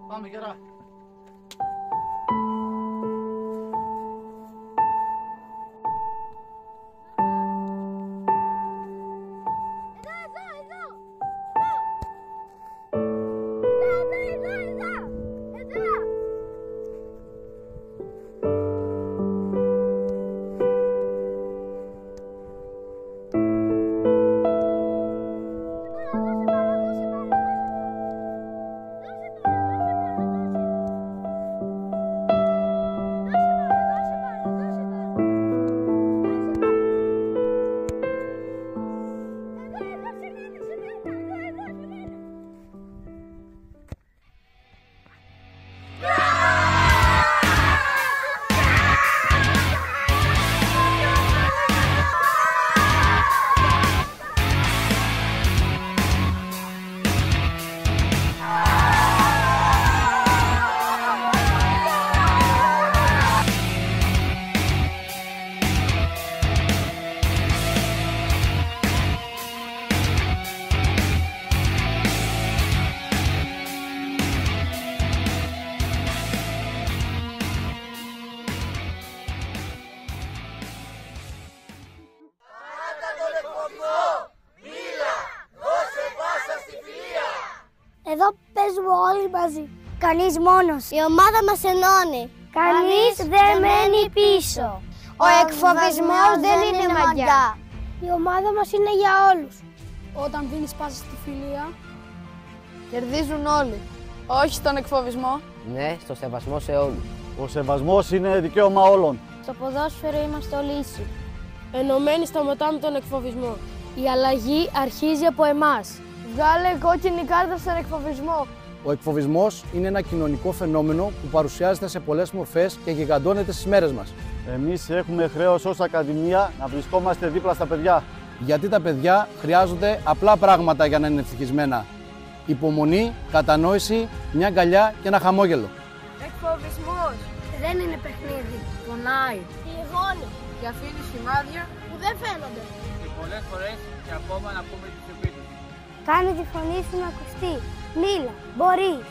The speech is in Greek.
Πάμε γερά. Εδώ παίζουμε όλοι μαζί. Κανείς μόνος. Η ομάδα μας ενώνει. Κανείς δεν μένει πίσω. Ο εκφοβισμός δεν είναι μαγιά. Η ομάδα μας είναι για όλους. Όταν δίνεις πάσα στη φιλία, κερδίζουν όλοι. Όχι στον εκφοβισμό. Ναι, στο σεβασμό σε όλους. Ο σεβασμός είναι δικαίωμα όλων. Στο ποδόσφαιρο είμαστε όλοι ίσοι. ενωμένοι σταματάμε τον εκφοβισμό. Η αλλαγή αρχίζει από εμάς. Βγάλε κόκκινη κάρτα στον εκφοβισμό. Ο εκφοβισμός είναι ένα κοινωνικό φαινόμενο που παρουσιάζεται σε πολλές μορφές και γιγαντώνεται στις μέρες μας. Εμείς έχουμε χρέος ως Ακαδημία να βρισκόμαστε δίπλα στα παιδιά. Γιατί τα παιδιά χρειάζονται απλά πράγματα για να είναι ευτυχισμένα. Υπομονή, κατανόηση, μια αγκαλιά και ένα χαμόγελο. Εκφοβισμός Δεν είναι παιχνίδι. πονάει Πληγώνει. Και αφήνει σημάδια Που δεν φαίνονται. Και πολλές φορές και ακόμα να πούμε τη σιωπή τους. Κάνε τη φωνή σου να ακουστεί. Μίλα. Μπορείς.